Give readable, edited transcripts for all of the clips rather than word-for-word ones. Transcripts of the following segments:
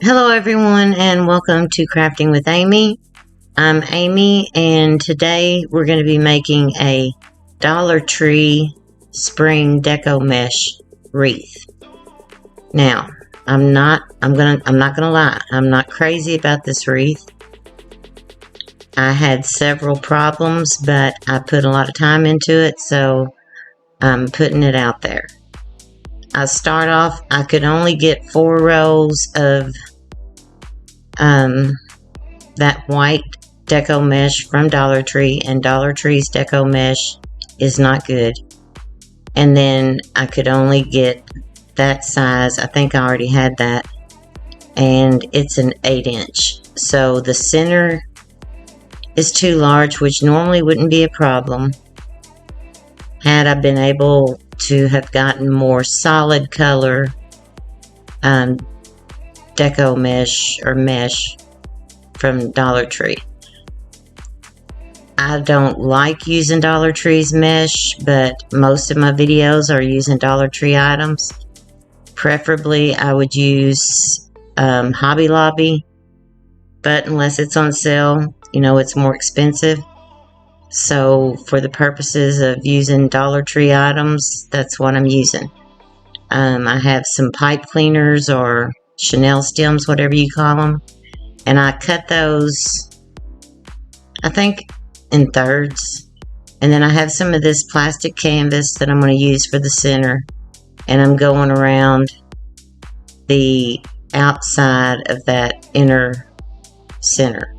Hello everyone and welcome to Crafting with Amy. I'm Amy and today we're going to be making a Dollar Tree spring deco mesh wreath. Now, I'm not going to lie. I'm not crazy about this wreath. I had several problems, but I put a lot of time into it, so I'm putting it out there. I start off, I could only get 4 rows of that white deco mesh from Dollar Tree, and Dollar Tree's deco mesh is not good. And then I could only get that size. I think I already had that, and it's an 8-inch. So the center is too large, which normally wouldn't be a problem had I been able to have gotten more solid color deco mesh or mesh from Dollar Tree. I don't like using Dollar Tree's mesh, but most of my videos are using Dollar Tree items. Preferably I would use Hobby Lobby, but unless it's on sale, you know, it's more expensive. So for the purposes of using Dollar Tree items, that's what I'm using. I have some pipe cleaners or Chanel stems, whatever you call them, and I cut those, I think, in thirds. And then I have some of this plastic canvas that I'm going to use for the center, and I'm going around the outside of that inner center.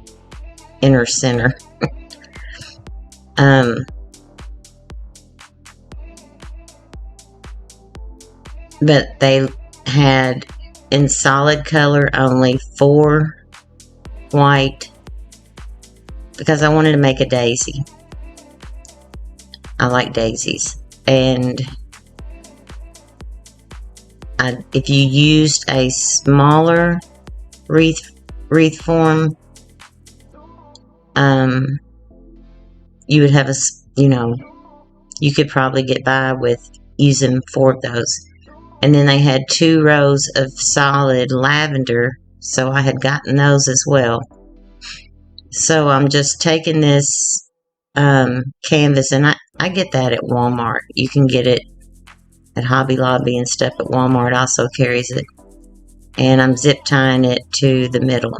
But they had in solid color only 4 white, because I wanted to make a daisy. I like daisies. And if you used a smaller wreath form, you would have a, you could probably get by with using 4 of those. And then they had 2 rows of solid lavender, so I had gotten those as well. So I'm just taking this canvas, and I get that at Wal Mart. You can get it at Hobby Lobby and stuff at Wal Mart also carries it. And I'm zip tying it to the middle.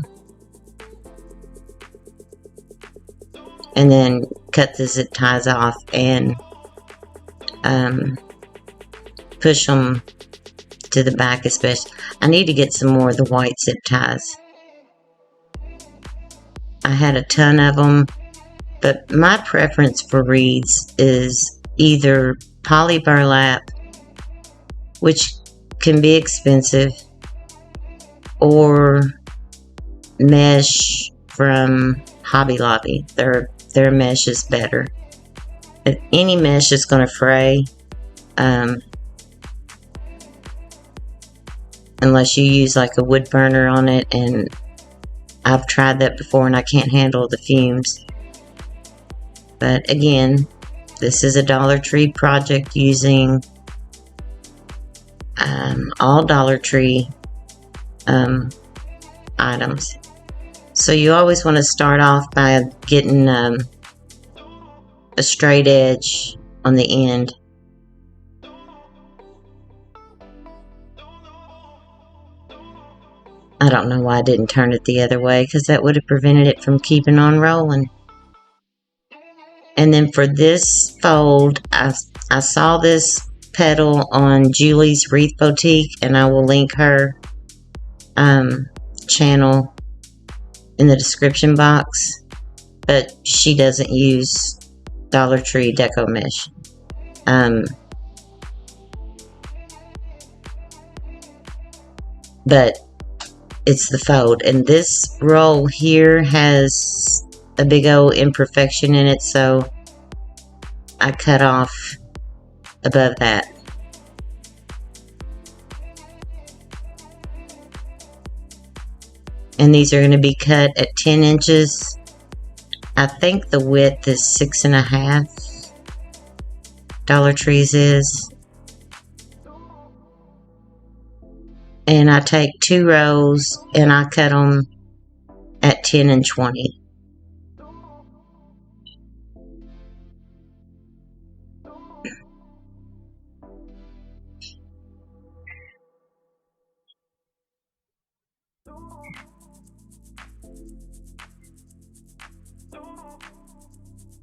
And then cut the zip ties off and push them to the back especially. I need to get some more of the white zip ties. I had a ton of them, but my preference for wreaths is either poly burlap, which can be expensive, or mesh from Hobby Lobby. Their mesh is better. If any mesh is going to fray, unless you use like a wood burner on it, and I've tried that before and I can't handle the fumes. But again, this is a Dollar Tree project using all Dollar Tree items. So you always want to start off by getting a straight edge on the end. I don't know why I didn't turn it the other way, because that would have prevented it from keeping on rolling. And then for this fold, I saw this petal on Julie's Wreath Boutique, and I will link her channel in the description box. But she doesn't use Dollar Tree deco mesh. But it's the fold, and this roll here has a big old imperfection in it, so I cut off above that. And these are going to be cut at 10 inches. I think the width is 6.5. Dollar Tree's is. And I take 2 rows and I cut them at 10 and 20.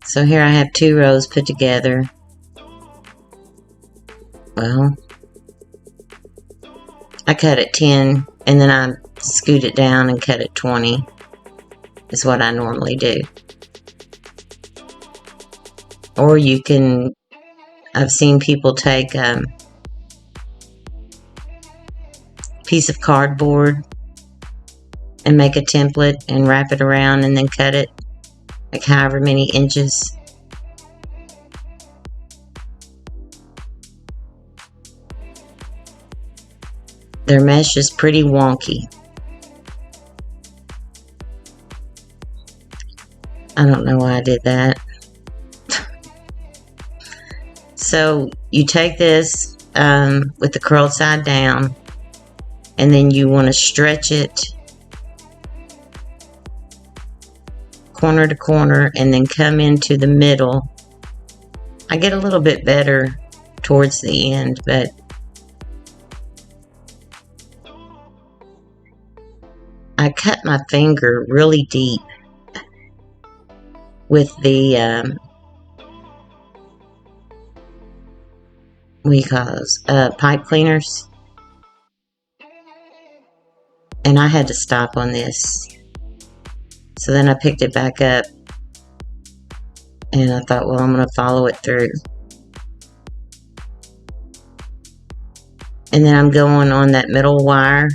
So here I have 2 rows put together. Well, I cut at 10 and then I scoot it down and cut at 20 is what I normally do. Or you can, I've seen people take a piece of cardboard and make a template and wrap it around and then cut it like however many inches. Their mesh is pretty wonky. I don't know why I did that. So you take this with the curled side down, and then you want to stretch it corner to corner and then come into the middle. I get a little bit better towards the end, but I cut my finger really deep with the what do you call those? Pipe cleaners. And I had to stop on this. So then I picked it back up and I thought, well, I'm going to follow it through. And then I'm going on that middle wire.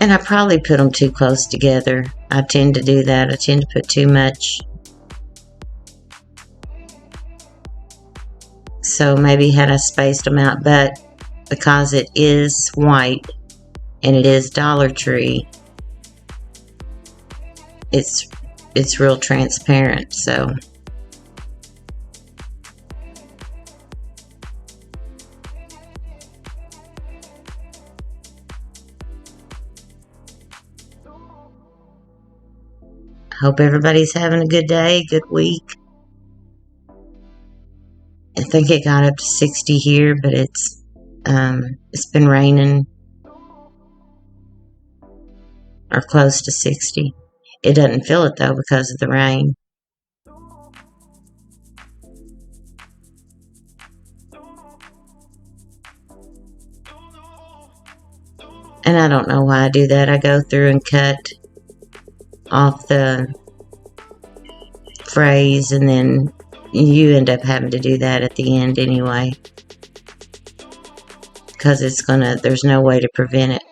And I probably put them too close together. I tend to do that. I tend to put too much. So maybe had I spaced them out, but because it is white and it is Dollar Tree, it's real transparent. So hope everybody's having a good day, good week. I think it got up to 60 here, but it's been raining, or close to 60. It doesn't feel it though because of the rain. And I don't know why I do that. I go through and cut off the phrase, and then you end up having to do that at the end anyway, because it's gonna, there's no way to prevent it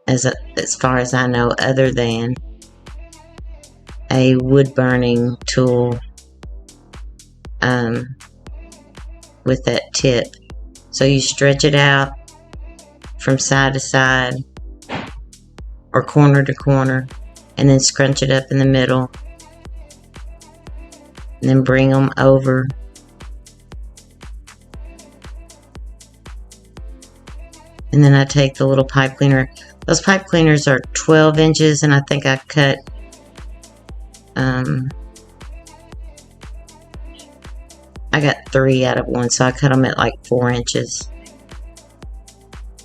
as far as I know, other than a wood burning tool with that tip. So you stretch it out from side to side or corner to corner, and then scrunch it up in the middle, and then bring them over. And then I take the little pipe cleaner. Those pipe cleaners are 12 inches, and I think I cut I got 3 out of one, so I cut them at like 4 inches.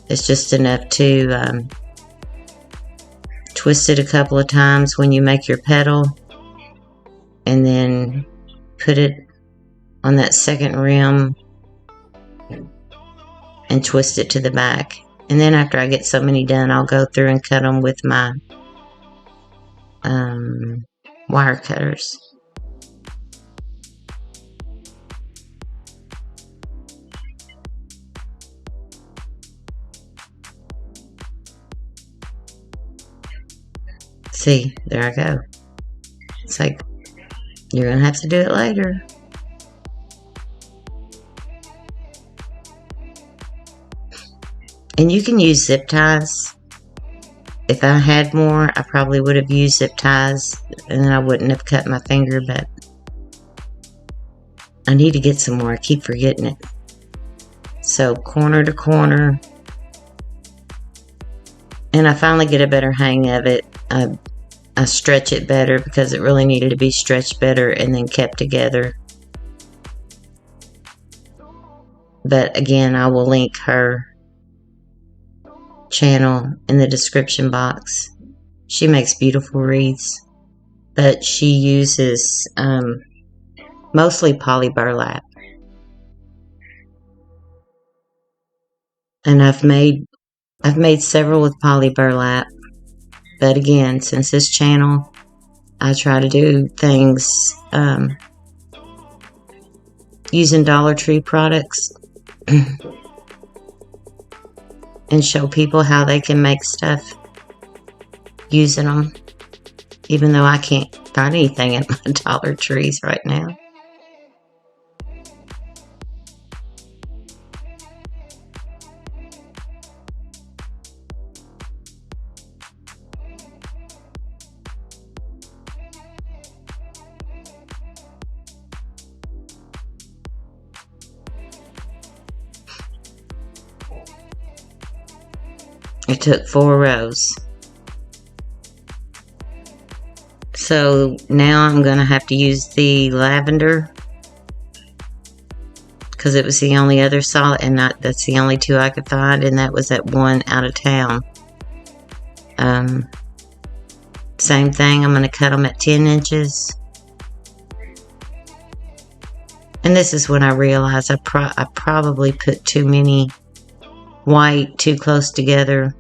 It's just enough to twist it a couple of times when you make your petal, and then put it on that second rim and twist it to the back. And then after I get so many done, I'll go through and cut them with my wire cutters. See, there I go. It's like, you're gonna have to do it later. And you can use zip ties. If I had more, I probably would have used zip ties, and then I wouldn't have cut my finger, but I need to get some more. I keep forgetting it. So corner to corner. And I finally get a better hang of it. I stretch it better because it really needed to be stretched better and then kept together. But again, I will link her channel in the description box. She makes beautiful wreaths, but she uses mostly poly burlap. And I've made several with poly burlap. But again, since this channel, I try to do things using Dollar Tree products and show people how they can make stuff using them, even though I can't find anything at my Dollar Trees right now. It took 4 rows. So now I'm going to have to use the lavender because it was the only other solid, and that's the only 2 I could find, and that was at one out of town. Same thing, I'm going to cut them at 10 inches. And this is when I realized I probably put too many white too close together,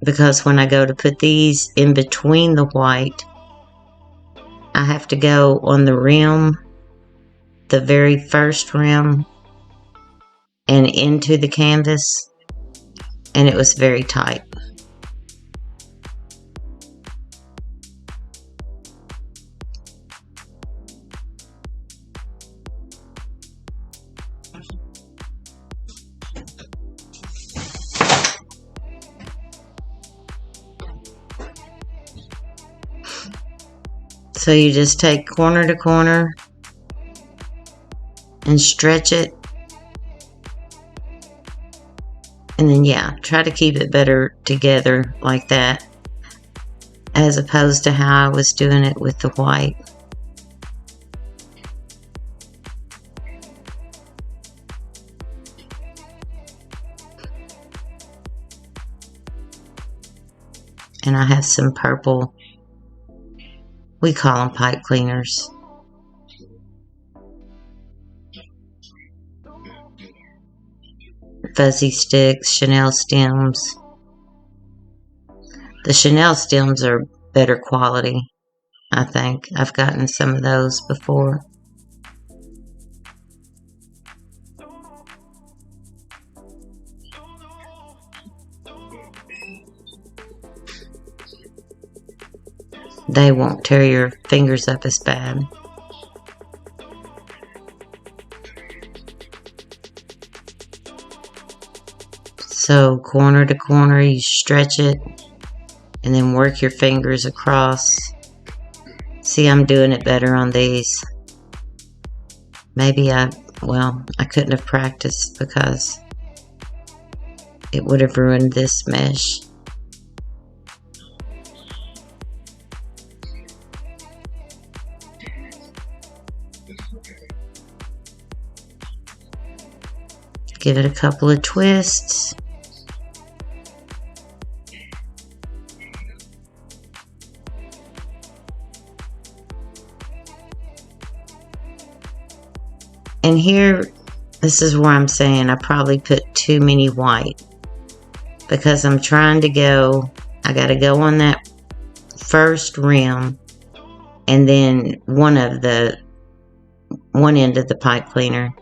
because when I go to put these in between the white, I have to go on the rim, the very first rim, and into the canvas, and it was very tight. So you just take corner to corner and stretch it. And then, yeah, try to keep it better together like that, as opposed to how I was doing it with the white. And I have some purple. We call them pipe cleaners. Fuzzy sticks, Chanel stems. The Chanel stems are better quality, I think. I've gotten some of those before. They won't tear your fingers up as bad. So corner to corner, you stretch it and then work your fingers across. See, I'm doing it better on these. Maybe I couldn't have practiced because it would have ruined this mesh. Give it a couple of twists. And here, this is where I'm saying I probably put too many white, because I'm trying to go, I got to go on that first rim, and then one end of the pipe cleaner,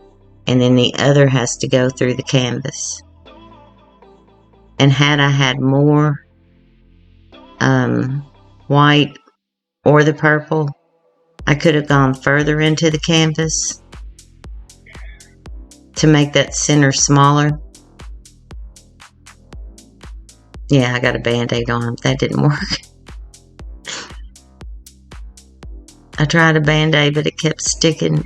and then the other has to go through the canvas. And had I had more white or the purple, I could have gone further into the canvas to make that center smaller. Yeah, I got a band-aid on. That didn't work. I tried a band-aid, but it kept sticking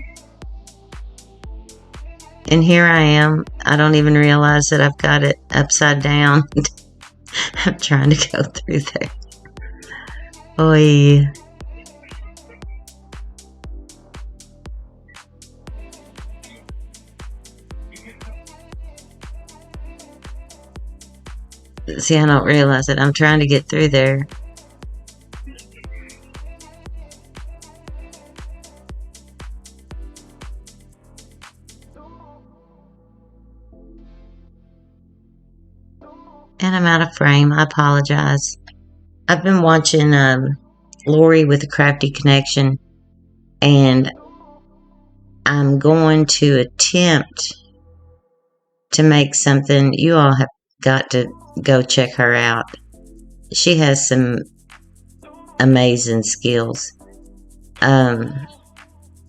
And here I am. I don't even realize that I've got it upside down. I'm trying to go through there. Oy. See, I don't realize it. I'm trying to get through there. And I'm out of frame. I apologize. I've been watching Lori with the Crafty Connection, and I'm going to attempt to make something. You all have got to go check her out. She has some amazing skills.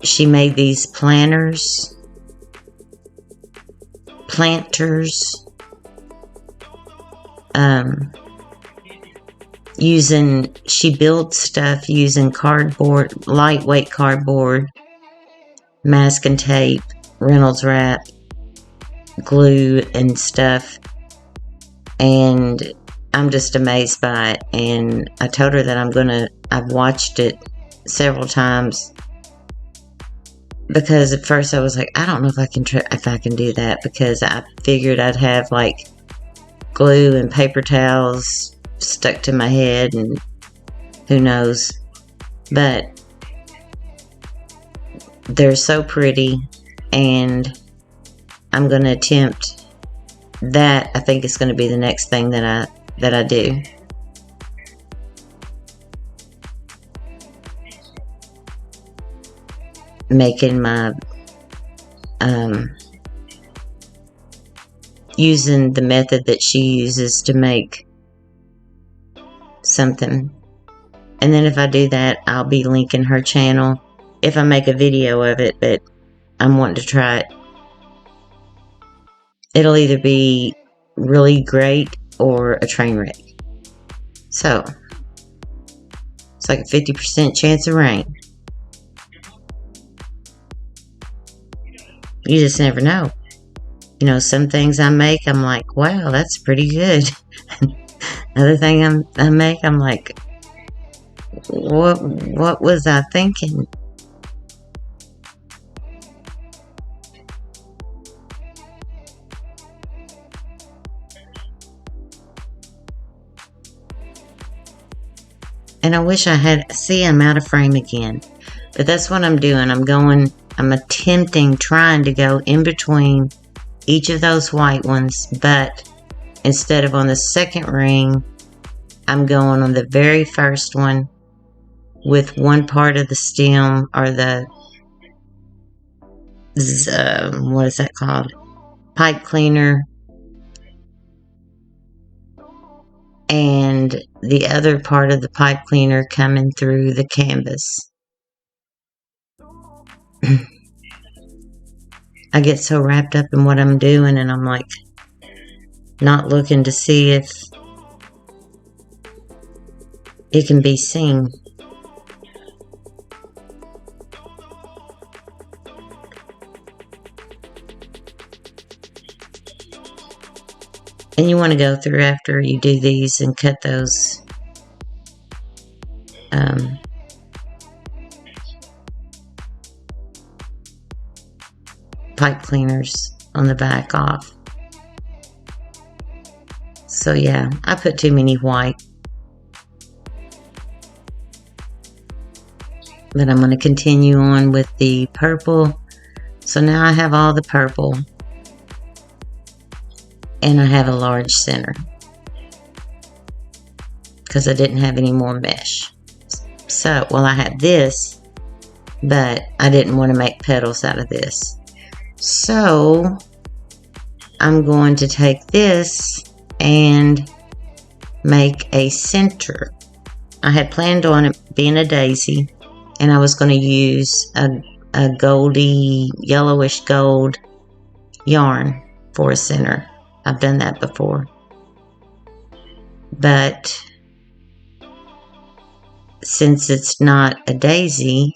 She made these planters, she built stuff using cardboard, lightweight cardboard, masking tape, Reynolds wrap, glue and stuff, and I'm just amazed by it. And I told her that I've watched it several times, because at first I was like, I don't know if I can do that, because I figured I'd have like glue and paper towels stuck to my head, and who knows. But they're so pretty, and I'm going to attempt that. I think it's going to be the next thing that I do. Making my using the method that she uses to make something. And then if I do that, I'll be linking her channel if I make a video of it, but I'm wanting to try it. It'll either be really great or a train wreck. So it's like a 50% chance of rain. You just never know. You know, some things I make, I'm like, wow, that's pretty good. Another thing I make, I'm like, what was I thinking? And I wish I had, see, I'm out of frame again. But that's what I'm doing. I'm attempting, trying to go in between each of those white ones, but instead of on the second ring, I'm going on the very first one with one part of the stem, or the, what is that called? Pipe cleaner. And the other part of the pipe cleaner coming through the canvas. I get so wrapped up in what I'm doing, and I'm like not looking to see if it can be seen. And you want to go through after you do these and cut those pipe cleaners on the back off. So yeah, I put too many white. But I'm going to continue on with the purple. So now I have all the purple. And I have a large center, because I didn't have any more mesh. So, well, I had this, but I didn't want to make petals out of this. So I'm going to take this and make a center. I had planned on it being a daisy, and I was going to use a goldy, yellowish gold yarn for a center. I've done that before. But since it's not a daisy,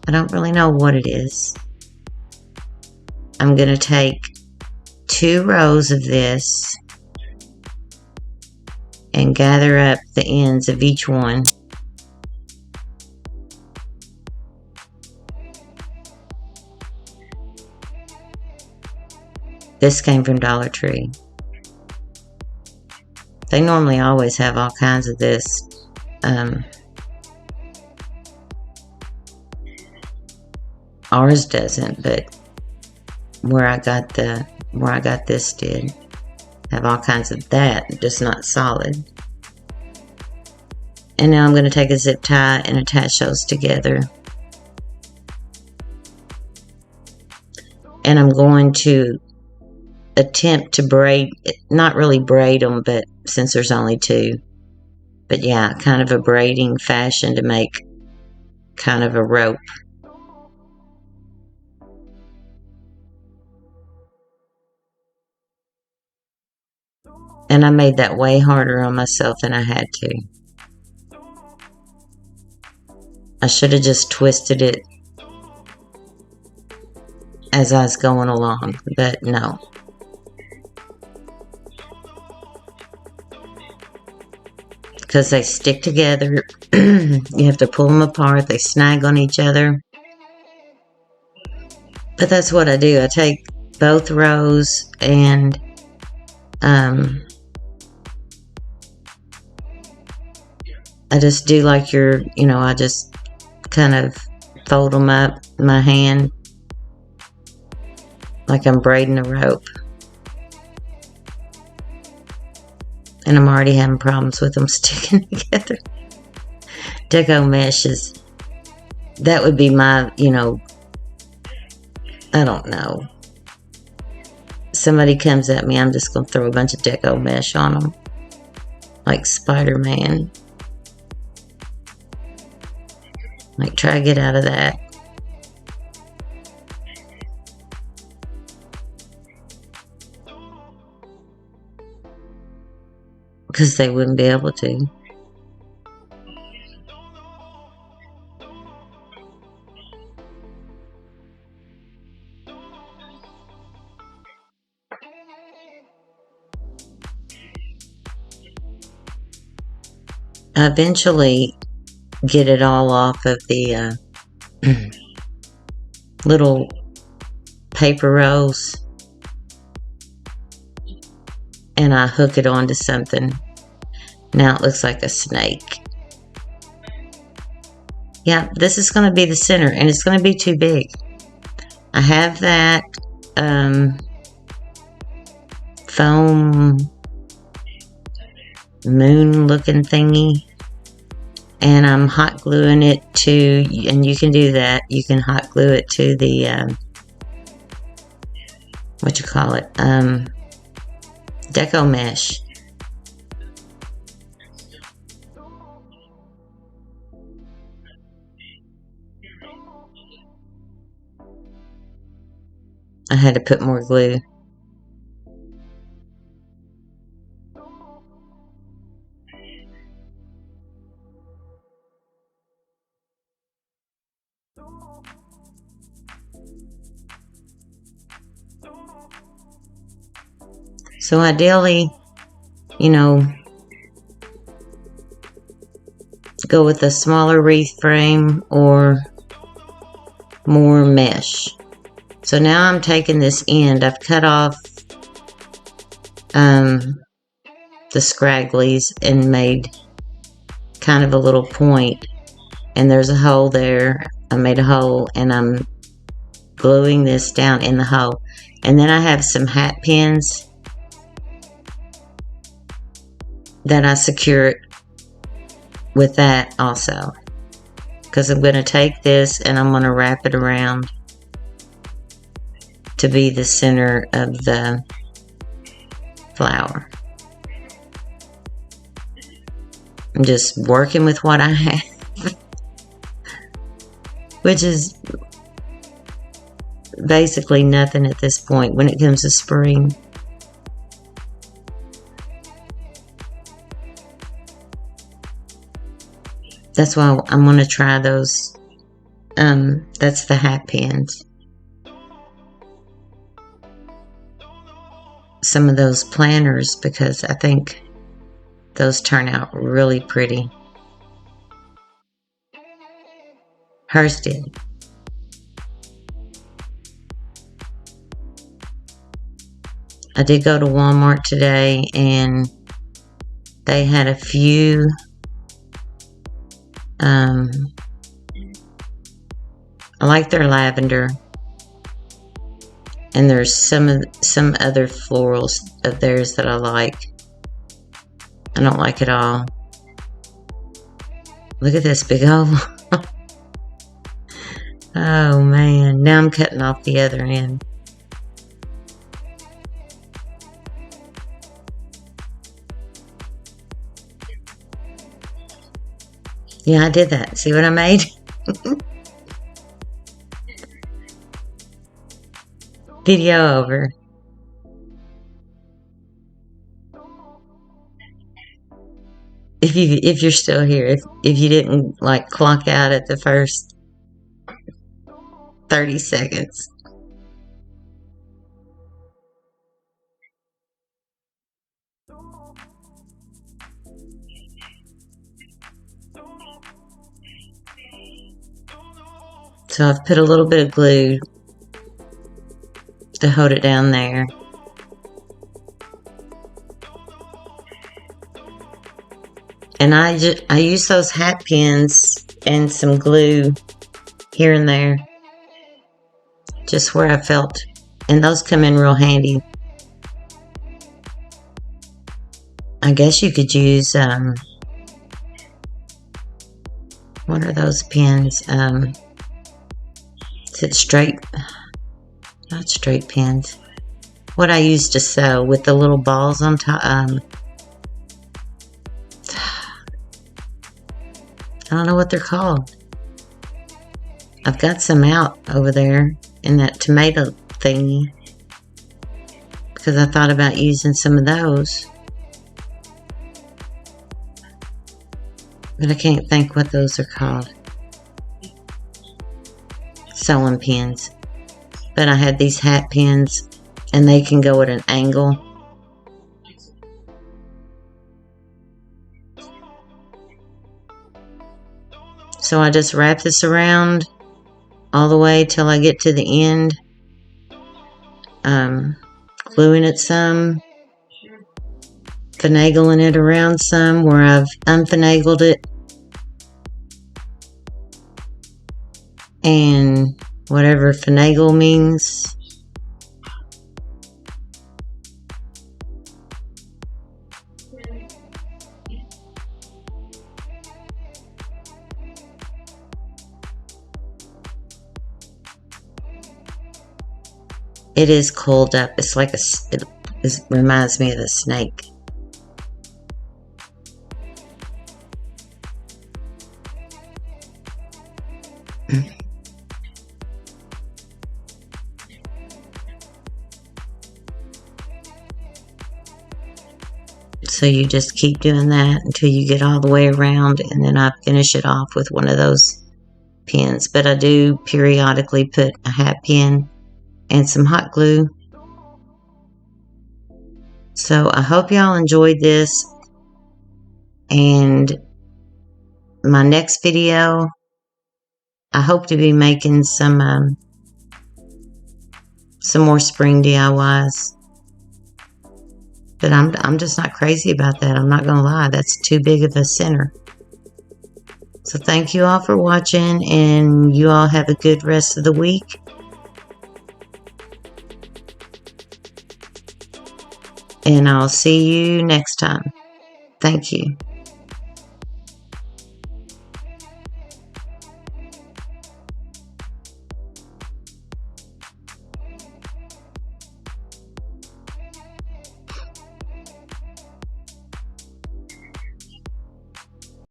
I don't really know what it is. I'm going to take 2 rows of this and gather up the ends of each one. This came from Dollar Tree. They normally always have all kinds of this. Ours doesn't, but where I got this did have all kinds of that, just not solid. And now I'm going to take a zip tie and attach those together. And I'm going to attempt to braid, not really braid them, but since there's only 2. But yeah, kind of a braiding fashion to make kind of a rope. And I made that way harder on myself than I had to. I should have just twisted it as I was going along, but no. Because they stick together, you have to pull them apart, they snag on each other. But that's what I do. I take both rows and I just do like I just kind of fold them up in my hand like I'm braiding a rope. And I'm already having problems with them sticking together. Deco mesh that would be my, I don't know. Somebody comes at me, I'm just going to throw a bunch of Deco mesh on them. Like Spider-Man. Like, try to get out of that. Because they wouldn't be able to. I eventually get it all off of the little paper rolls, and I hook it onto something. Now it looks like a snake. Yeah, this is going to be the center, and it's going to be too big. I have that foam moon looking thingy, and I'm hot gluing it to, and you can do that, you can hot glue it to the Deco mesh. I had to put more glue. So ideally, go with a smaller wreath frame or more mesh. So now I'm taking this end, I've cut off the scragglies and made kind of a little point, and there's a hole there. I made a hole and I'm gluing this down in the hole, and then I have some hat pins that I secure it with that also, because I'm going to take this and I'm going to wrap it around to be the center of the flower. I'm just working with what I have, which is basically nothing at this point when it comes to spring. That's why I'm going to try those. That's the hat pins. some of those planters because I think those turn out really pretty. Hers did. I did go to Wal Mart today and they had a few I like their lavender, and there's some other florals of theirs that I like. I don't like it all. Look at this big old oh man, now I'm cutting off the other end. Yeah, I did that. See what I made? Video over. If you're still here, if you didn't like clock out at the first 30 seconds. So I've put a little bit of glue to hold it down there. And I use those hat pins and some glue here and there, just where I felt, and those come in real handy. I guess you could use what are those pins? Is it straight? Not straight pins. What I used to sew with the little balls on top. I don't know what they're called. I've got some out over there in that tomato thingy because I thought about using some of those. But I can't think what those are called. Sewing pins. But I had these hat pins and they can go at an angle. So I just wrap this around all the way till I get to the end. Gluing it some, finagling it around some where I've unfinagled it, and whatever finagle means. It is coiled up. It's like it reminds me of the snake. So you just keep doing that until you get all the way around, and then I finish it off with one of those pins. But I do periodically put a hat pin and some hot glue. So I hope y'all enjoyed this, and my next video, I hope to be making some more spring DIYs. But I'm just not crazy about that. I'm not gonna lie, that's too big of a center. So thank you all for watching, and you all have a good rest of the week. And I'll see you next time. Thank you.